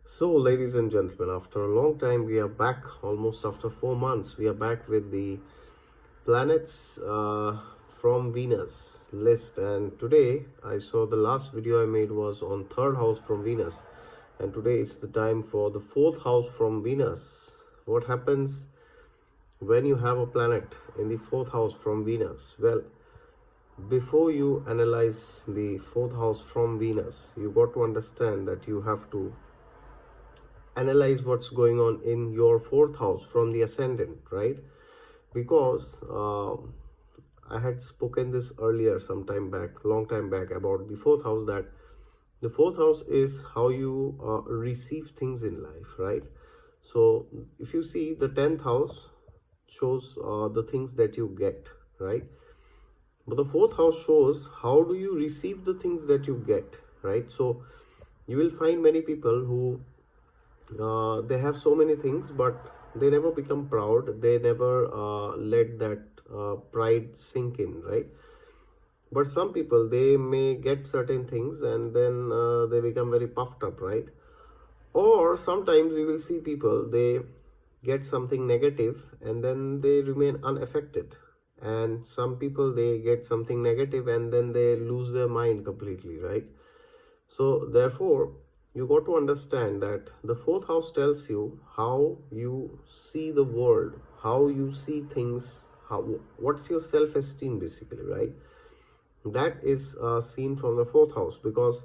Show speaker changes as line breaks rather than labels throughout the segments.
So, ladies and gentlemen, after a long time, we are back. Almost after 4 months, we are back with the planets from Venus list. And today, I saw the last video I made was on third house from Venus, and today it's the time for the fourth house from Venus. What happens when you have a planet in the fourth house from Venus? Well, before you analyze the fourth house from Venus, you got to understand that you have to analyze what's going on in your fourth house from the ascendant, right? Because I had spoken this earlier some time back, long time back, about the fourth house, that the fourth house is how you receive things in life, right? So if you see, the 10th house shows the things that you get, right? But the fourth house shows how do you receive the things that you get, right? So you will find many people who they have so many things, but they never become proud. They never let that pride sink in, right? But some people, they may get certain things and then they become very puffed up, right? Or sometimes we will see people, they get something negative and then they remain unaffected. And some people, they get something negative and then they lose their mind completely, right? So therefore, you got to understand that the fourth house tells you how you see the world, how you see things, how what's your self-esteem basically, right? That is seen from the fourth house, because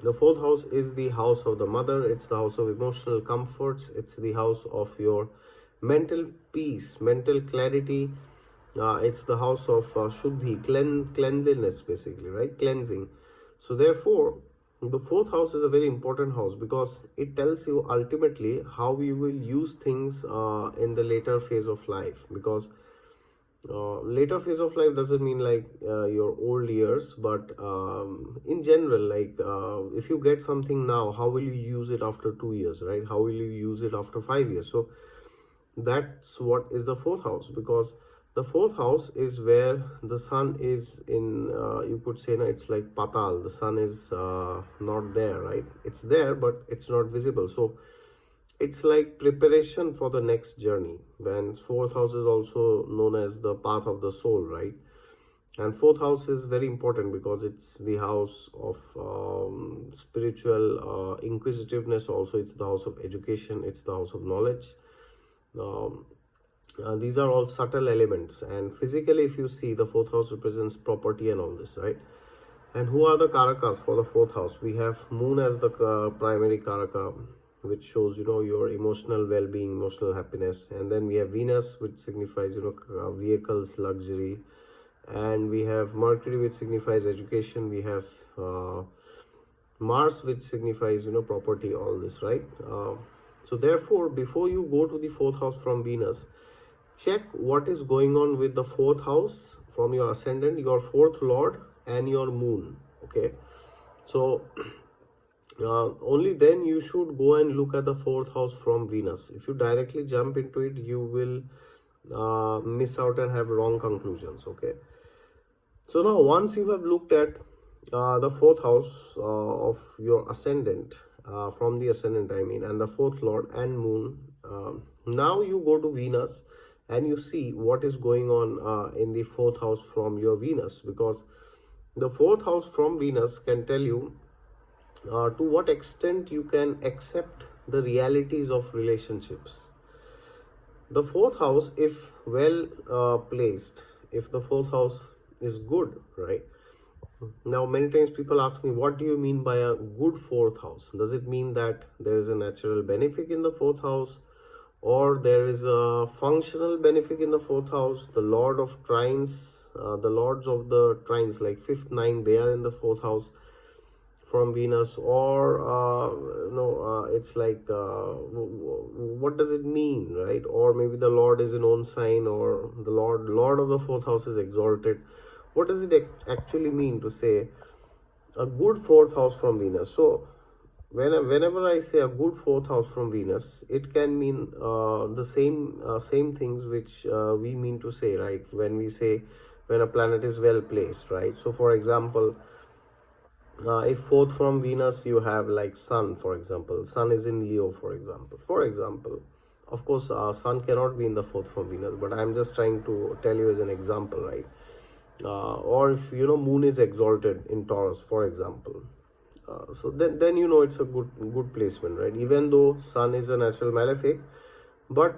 the fourth house is the house of the mother. It's the house of emotional comforts. It's the house of your mental peace, mental clarity. It's the house of shuddhi, cleanliness basically, right? Cleansing. So therefore, the fourth house is a very important house because it tells you ultimately how you will use things in the later phase of life. Because later phase of life doesn't mean like your old years, but in general, like if you get something now, how will you use it after 2 years, right? How will you use it after 5 years? So that's what is the fourth house, because the fourth house is where the sun is in, you could say, no, it's like patal. The sun is not there, right? It's there, but it's not visible. So it's like preparation for the next journey. And fourth house is also known as the path of the soul, right? And fourth house is very important because it's the house of spiritual inquisitiveness. Also, it's the house of education. It's the house of knowledge. um, these are all subtle elements, and physically, if you see, the fourth house represents property and all this, right? And who are the karakas for the fourth house? We have moon as the primary karaka, which shows, your emotional well-being, emotional happiness. And then we have Venus, which signifies, vehicles, luxury. And we have Mercury, which signifies education. We have Mars, which signifies, property, all this, right? So therefore, before you go to the fourth house from Venus, check what is going on with the fourth house from your ascendant, your fourth lord, and your moon. Okay, so only then you should go and look at the fourth house from Venus. If you directly jump into it, you will miss out and have wrong conclusions. Okay, so now once you have looked at the fourth house of your ascendant, from the ascendant I mean, and the fourth lord and moon, now you go to Venus and you see what is going on in the fourth house from your Venus. Because the fourth house from Venus can tell you to what extent you can accept the realities of relationships. The fourth house, if well placed, if the fourth house is good, right? Now, many times people ask me, what do you mean by a good fourth house? Does it mean that there is a natural benefic in the fourth house, or there is a functional benefic in the fourth house? The Lord of Trines, the Lords of the Trines, like fifth, ninth, they are in the fourth house from Venus, or no, it's like what does it mean, right? Or maybe the Lord is in own sign, or the Lord of the fourth house is exalted. What does it actually mean to say a good fourth house from Venus? So whenever I say a good fourth house from Venus, it can mean the same things which we mean to say, right? When we say when a planet is well placed, right? So for example, If fourth from Venus, you have like Sun, for example. Sun is in Leo, for example. Of course, Sun cannot be in the fourth from Venus, but I'm just trying to tell you as an example, right? Or if Moon is exalted in Taurus, for example. So then it's a good placement, right? Even though Sun is a natural malefic, but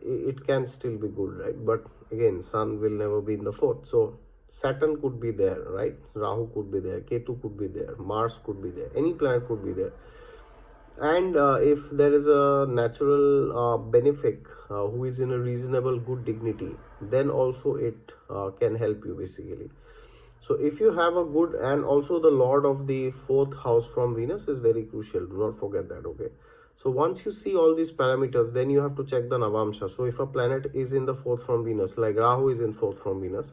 it can still be good, right? But again, Sun will never be in the fourth. So Saturn could be there, right? Rahu could be there, Ketu could be there, Mars could be there, any planet could be there. And if there is a natural benefic who is in a reasonable good dignity, then also it can help you basically. So if you have a good, and also the lord of the fourth house from Venus is very crucial, do not forget that, okay? So once you see all these parameters, then you have to check the Navamsha. So if a planet is in the fourth from Venus, like Rahu is in fourth from Venus,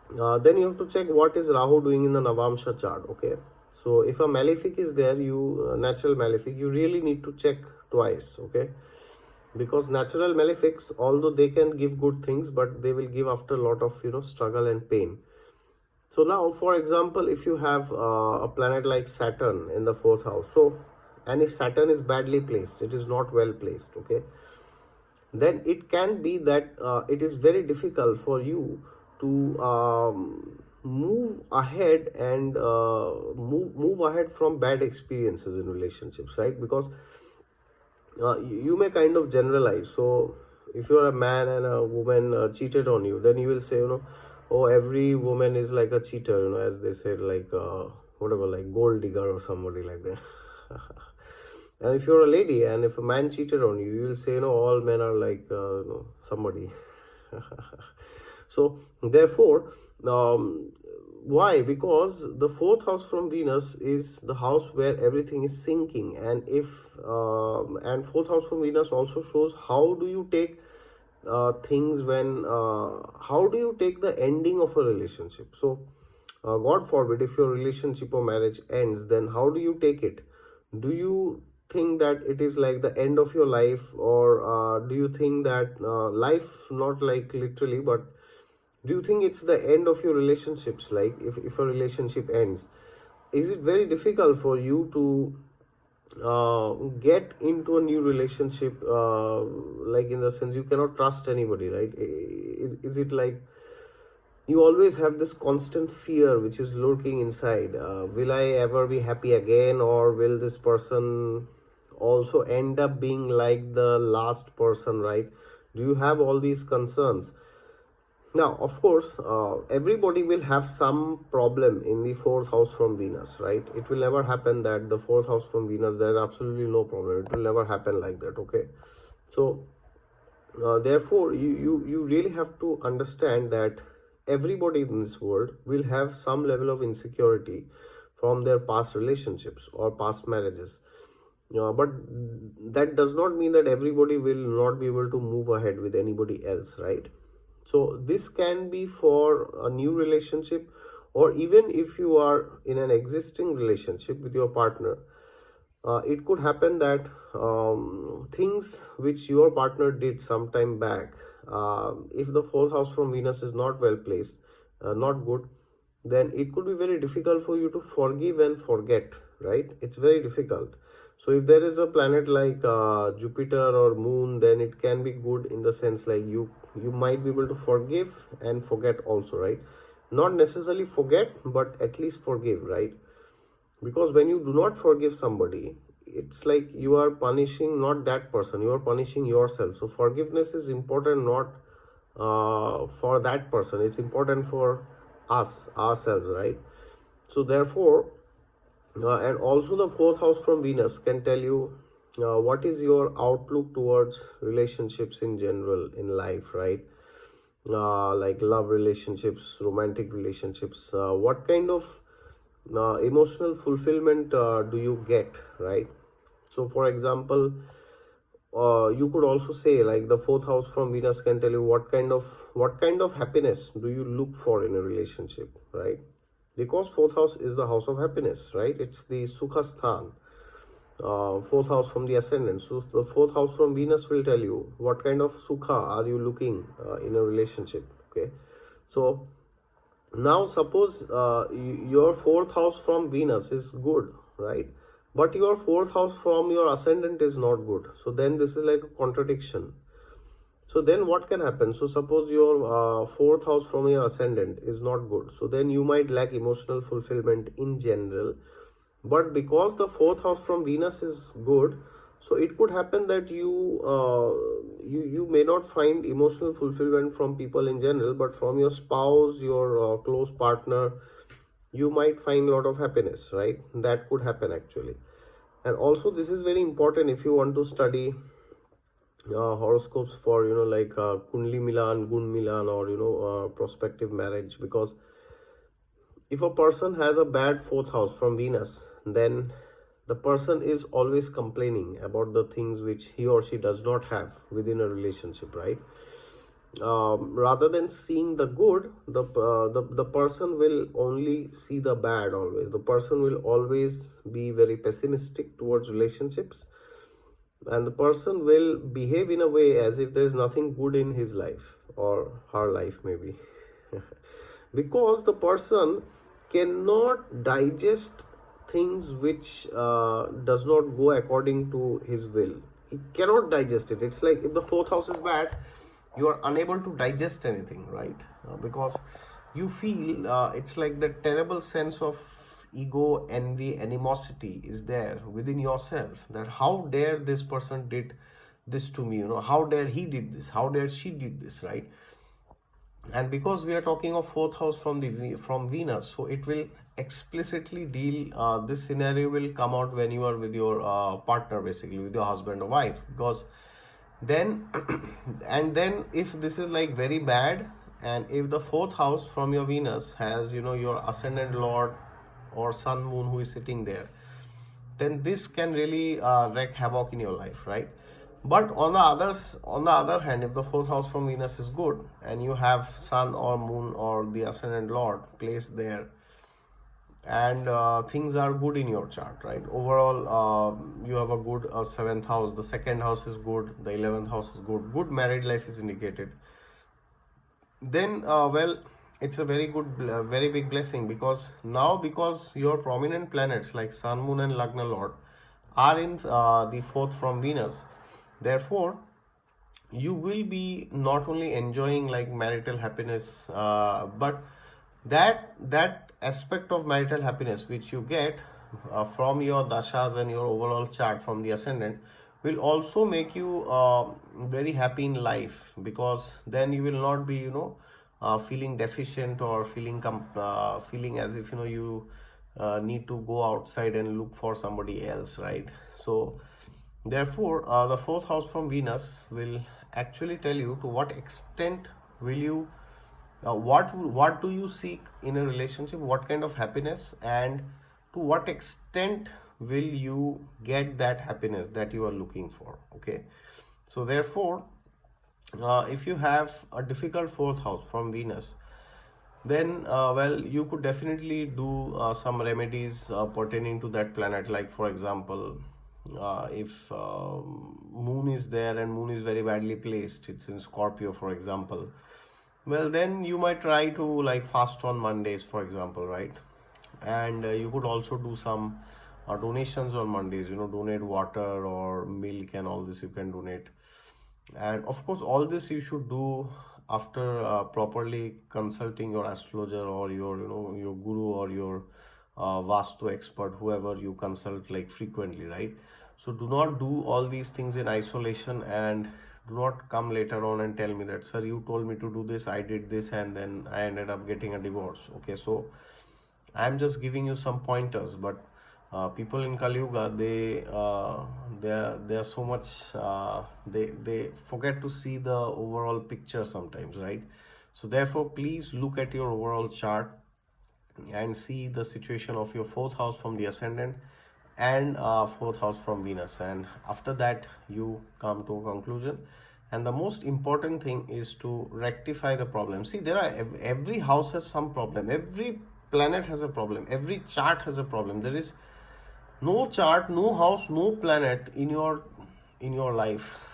then you have to check what is Rahu doing in the Navamsha chart, okay? So if a malefic is there, natural malefic, you really need to check twice, okay? Because natural malefics, although they can give good things, but they will give after a lot of struggle and pain. So now, for example, if you have a planet like Saturn in the fourth house, so, and if Saturn is badly placed, it is not well placed, okay, then it can be that it is very difficult for you to move ahead and move ahead from bad experiences in relationships, right? Because you may kind of generalize. So if you're a man and a woman cheated on you, then you will say, oh, every woman is like a cheater, as they said, like whatever, like gold digger or somebody like that. And if you're a lady and if a man cheated on you, you will say, all men are like somebody. So therefore, why? Because the fourth house from Venus is the house where everything is sinking, and and fourth house from Venus also shows how do you take things when how do you take the ending of a relationship. So God forbid, if your relationship or marriage ends, then how do you take it? Do you think that it is like the end of your life, or do you think that life, not like literally, but do you think it's the end of your relationships? Like if a relationship ends, is it very difficult for you to get into a new relationship, like in the sense you cannot trust anybody, right? Is it like you always have this constant fear which is lurking inside? Will I ever be happy again, or will this person also end up being like the last person, right? Do you have all these concerns? Now, of course, everybody will have some problem in the fourth house from Venus, right? It will never happen that the fourth house from Venus, there's absolutely no problem. It will never happen like that, okay? So, therefore, you really have to understand that everybody in this world will have some level of insecurity from their past relationships or past marriages. But that does not mean that everybody will not be able to move ahead with anybody else, right? So this can be for a new relationship, or even if you are in an existing relationship with your partner, it could happen that things which your partner did some time back, if the fourth house from Venus is not well placed, not good, then it could be very difficult for you to forgive and forget, right? It's very difficult. So if there is a planet like Jupiter or Moon, then it can be good in the sense like you might be able to forgive and forget also, right? Not necessarily forget, but at least forgive, right? Because when you do not forgive somebody, it's like you are punishing not that person, you are punishing yourself. So forgiveness is important, not for that person, it's important for us ourselves, right? So therefore, and also the fourth house from Venus can tell you what is your outlook towards relationships in general in life, right? Like love relationships, romantic relationships, what kind of emotional fulfillment do you get, right? So for example, you could also say like the fourth house from Venus can tell you what kind of happiness do you look for in a relationship, right? Because fourth house is the house of happiness, right? It's the sukha sthan, fourth house from the ascendant. So the fourth house from Venus will tell you what kind of sukha are you looking in a relationship, okay? So Now suppose your fourth house from Venus is good, right? But your fourth house from your ascendant is not good, so then this is like a contradiction. So then what can happen? So suppose your fourth house from your ascendant is not good, so then you might lack emotional fulfillment in general. But because the fourth house from Venus is good, so it could happen that you may not find emotional fulfillment from people in general, but from your spouse, your close partner, you might find a lot of happiness, right? That could happen actually. And also this is very important if you want to study horoscopes for like Kundli Milan, Gun Milan, or prospective marriage. Because if a person has a bad fourth house from Venus, then the person is always complaining about the things which he or she does not have within a relationship, right? Rather than seeing the good, the person will only see the bad always. The person will always be very pessimistic towards relationships, and the person will behave in a way as if there is nothing good in his life or her life, maybe. Because the person cannot digest things which does not go according to his will. He cannot digest it. It's like if the fourth house is bad, you are unable to digest anything, right? Because you feel it's like the terrible sense of ego, envy, animosity is there within yourself, that how dare this person did this to me, how dare he did this, how dare she did this, right? And because we are talking of fourth house from the from Venus, so it will explicitly deal, this scenario will come out when you are with your partner, basically with your husband or wife. Because then and then if this is like very bad, and if the fourth house from your Venus has your ascendant lord or sun moon who is sitting there, then this can really wreak havoc in your life, right? But on the other hand, if the fourth house from Venus is good and you have sun or moon or the ascendant lord placed there, and things are good in your chart, right? Overall, you have a good seventh house, the second house is good, the 11th house is good married life is indicated, then well, it's a very good, very big blessing. Because now, because your prominent planets like sun, moon, and lagna lord are in the fourth from Venus, therefore you will be not only enjoying like marital happiness, but that aspect of marital happiness which you get from your dashas and your overall chart from the ascendant will also make you very happy in life. Because then you will not be feeling deficient or feeling as if you need to go outside and look for somebody else, right? So therefore, the fourth house from Venus will actually tell you to what extent will you, what do you seek in a relationship, what kind of happiness, and to what extent will you get that happiness that you are looking for. Okay, so therefore, if you have a difficult fourth house from Venus, then well, you could definitely do some remedies pertaining to that planet. Like for example, if moon is there and moon is very badly placed, it's in Scorpio for example, well then you might try to like fast on Mondays for example, right? And you could also do some donations on Mondays, donate water or milk and all this you can donate. And of course, all this you should do after properly consulting your astrologer or your, your guru or your Vastu expert, whoever you consult like frequently, right? So do not do all these things in isolation, and do not come later on and tell me that, sir, you told me to do this, I did this, and then I ended up getting a divorce. Okay, so I'm just giving you some pointers, but people in Kali Yuga, they are so much, they forget to see the overall picture sometimes, right? So therefore, please look at your overall chart and see the situation of your fourth house from the ascendant and fourth house from Venus, and after that you come to a conclusion. And the most important thing is to rectify the problem. See, there are every house has some problem, every planet has a problem, every chart has a problem. There is no chart, no house, no planet in your life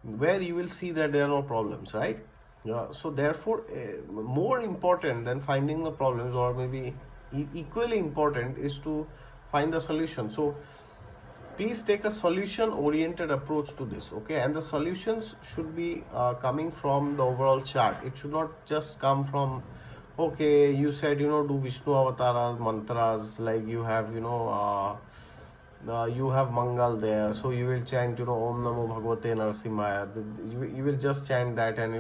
where you will see that there are no problems, right? Yeah, so therefore, more important than finding the problems, or maybe equally important, is to find the solution. So please take a solution oriented approach to this, okay? And the solutions should be coming from the overall chart. It should not just come from, okay, you said, do Vishnu avatara mantras, like you have, you have Mangal there, so you will chant, Om Namo Bhagavate Narasimhaya. You will just chant that, and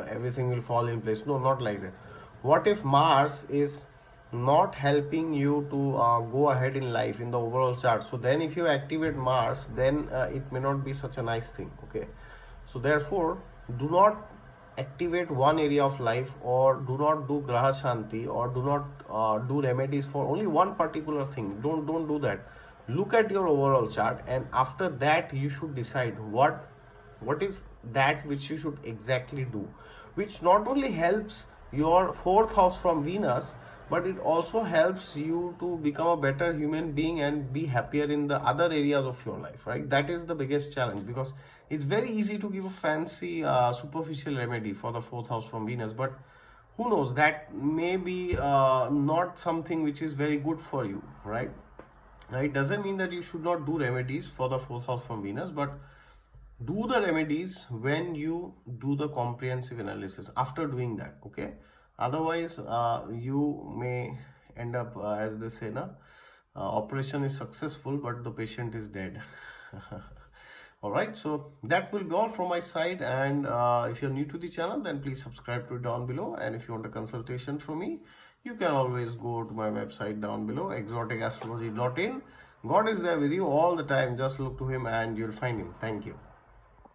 everything will fall in place. No, not like that. What if Mars is not helping you to go ahead in life in the overall chart? So then, if you activate Mars, then it may not be such a nice thing. Okay, so therefore, do not activate one area of life, or do not do graha shanti, or do not do remedies for only one particular thing. Don't do that. Look at your overall chart, and after that you should decide what is that which you should exactly do, which not only helps your fourth house from Venus, but it also helps you to become a better human being and be happier in the other areas of your life, right? That is the biggest challenge, because it's very easy to give a fancy superficial remedy for the fourth house from Venus, but who knows, that may be not something which is very good for you, right? It doesn't mean that you should not do remedies for the fourth house from Venus, but do the remedies when you do the comprehensive analysis. After doing that, okay, otherwise you may end up as they say, na, operation is successful but the patient is dead. All right, so that will be all from my side, and if you're new to the channel, then please subscribe to it down below, and if you want a consultation from me, you can always go to my website down below, exoticastrology.in. God is there with you all the time. Just look to him and you'll find him. Thank you.